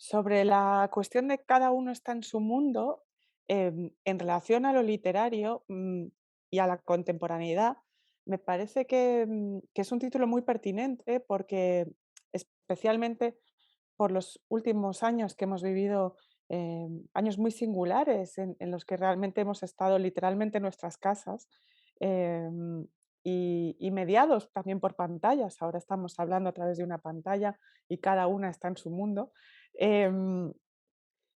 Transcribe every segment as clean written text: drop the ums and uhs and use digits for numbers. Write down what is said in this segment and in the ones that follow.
Sobre la cuestión de cada uno está en su mundo, en relación a lo literario, y a la contemporaneidad, me parece que es un título muy pertinente porque especialmente por los últimos años que hemos vivido, años muy singulares en los que realmente hemos estado literalmente en nuestras casas, em, y mediados también por pantallas. Ahora estamos hablando a través de una pantalla y cada una está en su mundo. Em,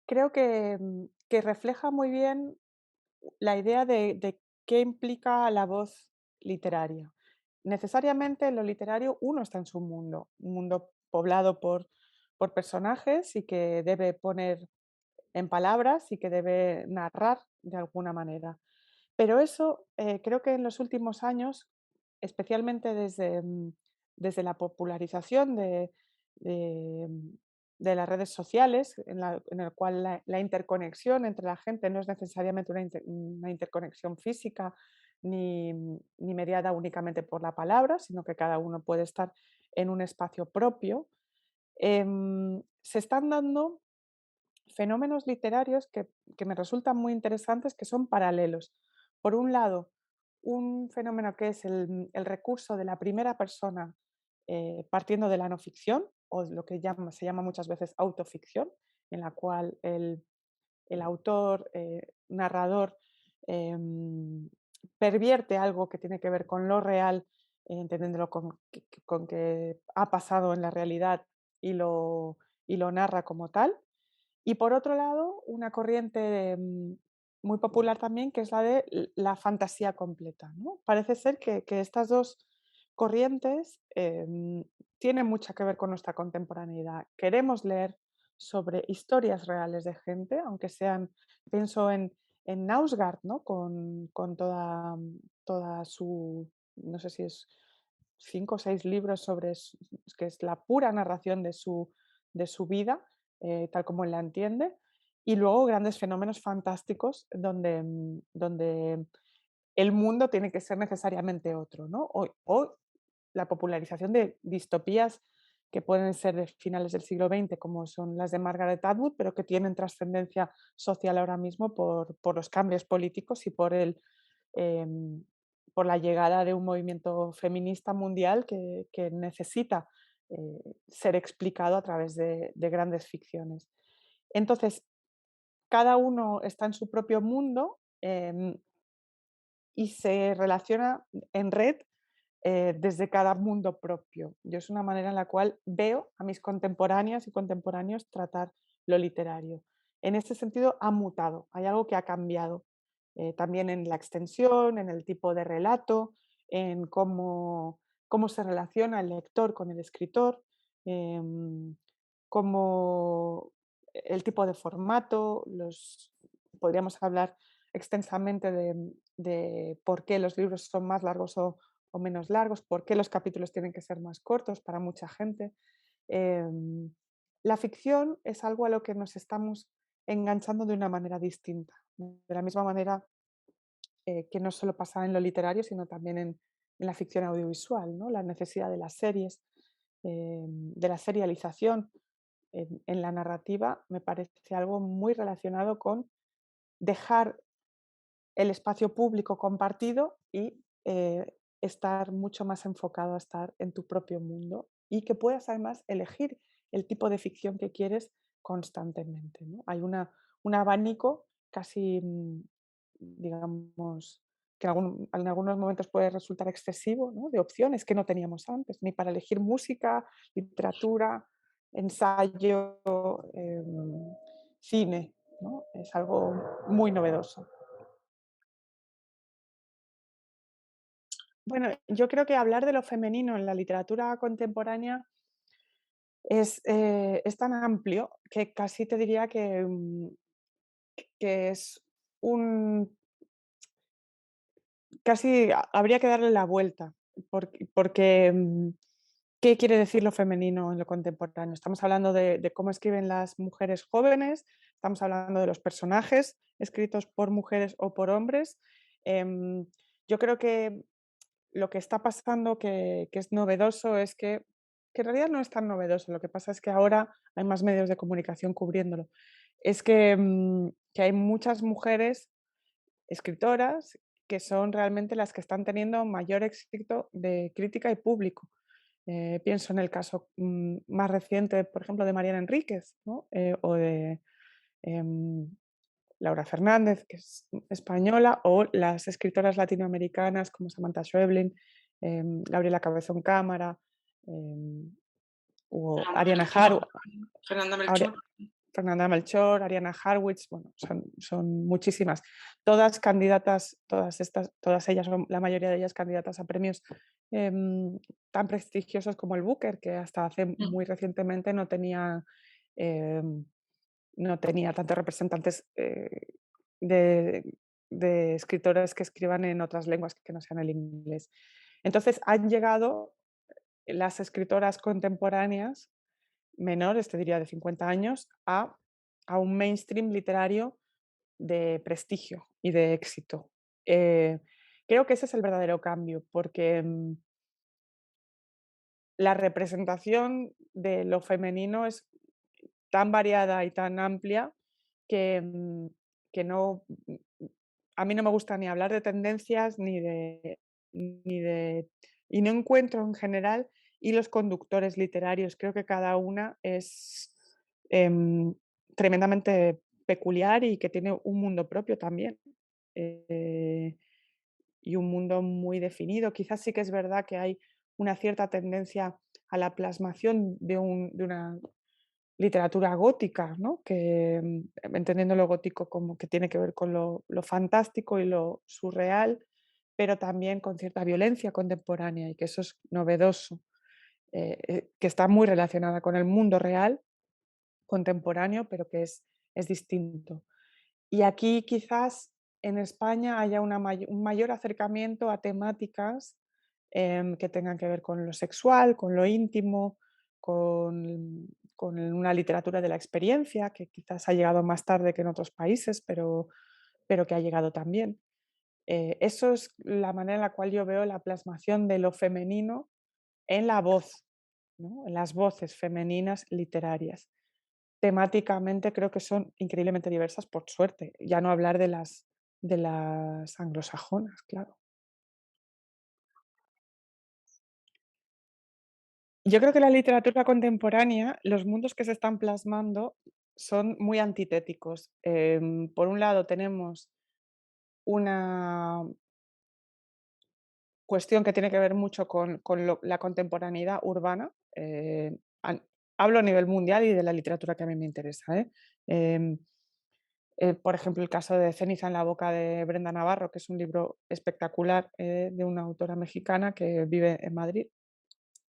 Creo que refleja muy bien la idea de qué implica la voz literaria. Necesariamente en lo literario uno está en su mundo, un mundo poblado por personajes y que debe poner en palabras y que debe narrar de alguna manera. Pero eso, creo que en los últimos años, especialmente desde la popularización de, mm, de las redes sociales, en el cual la interconexión entre la gente no es necesariamente una interconexión física ni mediada únicamente por la palabra, sino que cada uno puede estar en un espacio propio. Se están dando fenómenos literarios que me resultan muy interesantes, que son paralelos. Por un lado, un fenómeno que es el recurso de la primera persona, partiendo de la no ficción, o lo que se llama muchas veces autoficción, en la cual el autor, narrador, em, pervierte algo que tiene que ver con lo real, entendiéndolo con que ha pasado en la realidad y lo narra como tal. Y por otro lado, una corriente, muy popular también, que es la de la fantasía completa, ¿no? Parece ser que estas 2 corrientes, tienen mucho que ver con nuestra contemporaneidad. Queremos leer sobre historias reales de gente, aunque sean, pienso en Knausgaard, ¿no? Con toda su, no sé si es 5 o 6 libros sobre que es la pura narración de su vida, tal como él la entiende, y luego grandes fenómenos fantásticos donde el mundo tiene que ser necesariamente otro, ¿no? O la popularización de distopías que pueden ser de finales del siglo XX, como son las de Margaret Atwood, pero que tienen trascendencia social ahora mismo por los cambios políticos y em, por la llegada de un movimiento feminista mundial que necesita ser explicado a través de grandes ficciones. Entonces, cada uno está en su propio mundo, y se relaciona en red, desde cada mundo propio. Yo es una manera en la cual veo a mis contemporáneas y contemporáneos tratar lo literario. En este sentido, ha mutado, hay algo que ha cambiado, también en la extensión, en el tipo de relato, en cómo se relaciona el lector con el escritor, em, cómo el tipo de formato, podríamos hablar extensamente de por qué los libros son más largos o menos largos, por qué los capítulos tienen que ser más cortos para mucha gente. Em, la ficción es algo a lo que nos estamos enganchando de una manera distinta, de la misma manera, que no solo pasa en lo literario, sino también en la ficción audiovisual, ¿no? La necesidad de las series, de la serialización en la narrativa, me parece algo muy relacionado con dejar el espacio público compartido y estar mucho más enfocado a estar en tu propio mundo y que puedas además elegir el tipo de ficción que quieres constantemente, ¿no? Hay un abanico casi, digamos, que en algunos momentos puede resultar excesivo, ¿no? De opciones que no teníamos antes, ni para elegir música, literatura, ensayo, cine, ¿no? Es algo muy novedoso. Bueno, yo creo que hablar de lo femenino en la literatura contemporánea es tan amplio que casi te diría que es un casi habría que darle la vuelta, porque, ¿qué quiere decir lo femenino en lo contemporáneo? Estamos hablando de cómo escriben las mujeres jóvenes, estamos hablando de los personajes escritos por mujeres o por hombres. Em, yo creo que lo que está pasando que es novedoso es que que en realidad no es tan novedoso, lo que pasa es que ahora hay más medios de comunicación cubriéndolo. Es que, que hay muchas mujeres escritoras que son realmente las que están teniendo mayor éxito de crítica y público. Pienso en el caso, más reciente, por ejemplo, de Mariana Enríquez, ¿no? O de, em, Laura Fernández, que es española, o las escritoras latinoamericanas como Samantha Schweblin, Gabriela Cabezón Cámara, em, o Fernanda Ariana Melchor. Fernanda Aria Melchor. Fernanda Melchor, Ariana Harwitz, bueno, son muchísimas. Todas candidatas, todas ellas, son la mayoría de ellas candidatas a premios em, tan prestigiosos como el Booker, que hasta hace Mm. muy recientemente em, no tenía tantos representantes de, de escritores que escriban en otras lenguas que no sean el inglés. Entonces han llegado las escritoras contemporáneas menores, te diría de 50 años, a un mainstream literario de prestigio y de éxito. Eh, Creo que ese es el verdadero cambio, porque la representación de lo femenino es tan variada y tan amplia que, que no, a mí no me gusta ni hablar de tendencias ni de, y no encuentro en general hilos conductores literarios. Creo que cada una es em, tremendamente peculiar y que tiene un mundo propio también. eh, y un mundo muy definido. Quizás sí que es verdad que hay una cierta tendencia a la plasmación de una literatura gótica, ¿no? Que, entendiendo lo gótico como que tiene que ver con lo fantástico y lo surreal, pero también con cierta violencia contemporánea y que eso es novedoso, que está muy relacionada con el mundo real contemporáneo, pero que es distinto. Y aquí quizás en España haya un mayor acercamiento a temáticas que tengan que ver con lo sexual, con lo íntimo, con una literatura de la experiencia, que quizás ha llegado más tarde que en otros países, pero que ha llegado también. Eso es la manera en la cual yo veo la plasmación de lo femenino en la voz, ¿no? En las voces femeninas literarias. Temáticamente creo que son increíblemente diversas, por suerte, ya no hablar de las anglosajonas, claro. Yo creo que la literatura contemporánea, los mundos que se están plasmando son muy antitéticos. Por un lado tenemos una cuestión que tiene que ver mucho con la contemporaneidad urbana, hablo a nivel mundial y de la literatura que a mí me interesa, ¿eh? Em, por ejemplo, el caso de Ceniza en la boca de Brenda Navarro, que es un libro espectacular de una autora mexicana que vive en Madrid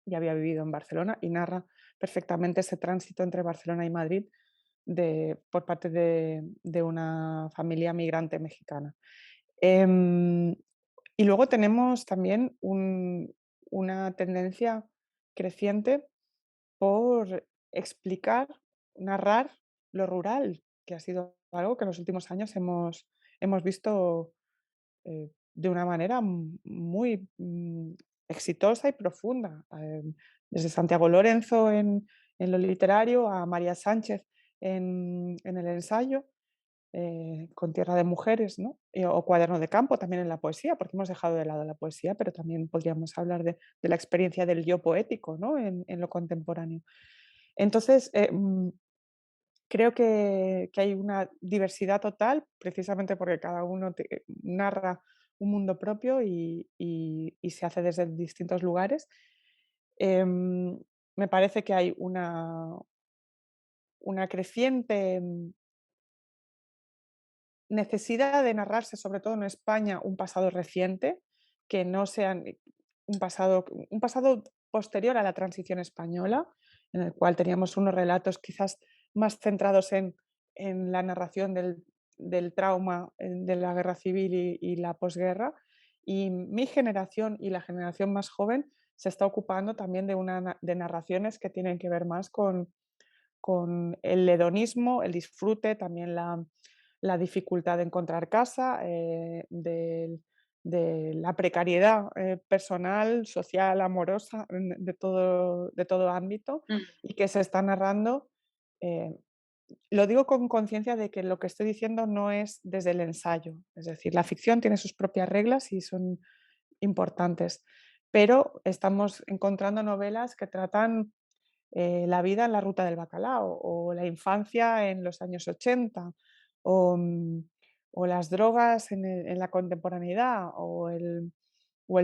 y había vivido en Barcelona y narra perfectamente ese tránsito entre Barcelona y Madrid por parte de una familia migrante mexicana. Em, y luego tenemos también una tendencia creciente por explicar, narrar lo rural, que ha sido algo que en los últimos años hemos visto de una manera muy exitosa y profunda. Desde Santiago Lorenzo en lo literario a María Sánchez en el ensayo, con Tierra de Mujeres, ¿no? O Cuaderno de Campo también en la poesía, porque hemos dejado de lado la poesía, pero también podríamos hablar de la experiencia del yo poético, ¿no? En lo contemporáneo. Entonces, creo que hay una diversidad total, precisamente porque cada uno narra un mundo propio y se hace desde distintos lugares. Em, Me parece que hay una creciente necesidad de narrarse, sobre todo en España, un pasado reciente, que no sean un pasado posterior a la transición española, en el cual teníamos unos relatos quizás más centrados en la narración del trauma de la guerra civil y la posguerra. Y mi generación y la generación más joven se está ocupando también de narraciones que tienen que ver más con el hedonismo, el disfrute, también la dificultad de encontrar casa, de la precariedad, personal, social, amorosa, de todo ámbito, Mm, y que se está narrando, eh, lo digo con conciencia de que lo que estoy diciendo no es desde el ensayo, es decir, la ficción tiene sus propias reglas y son importantes, pero estamos encontrando novelas que tratan la vida en la ruta del bacalao, o la infancia en los años 80, o, o las drogas en la contemporaneidad, o el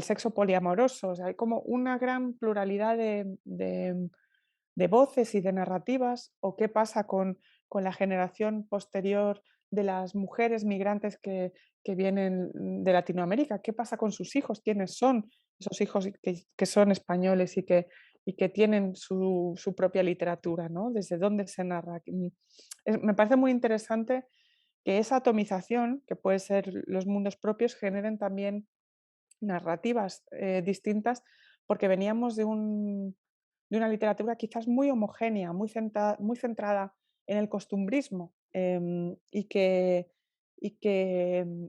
sexo poliamoroso. O sea, hay como una gran pluralidad de voces y de narrativas, o qué pasa con la generación posterior de las mujeres migrantes que vienen de Latinoamérica, qué pasa con sus hijos, quiénes son esos hijos que son españoles y que tienen su propia literatura, ¿no? Desde dónde se narra. Me parece muy interesante que esa atomización, que puede ser los mundos propios, generen también narrativas, distintas, porque veníamos de una literatura quizás muy homogénea, muy centrada en el costumbrismo, y que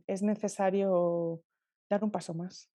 es necesario dar un paso más.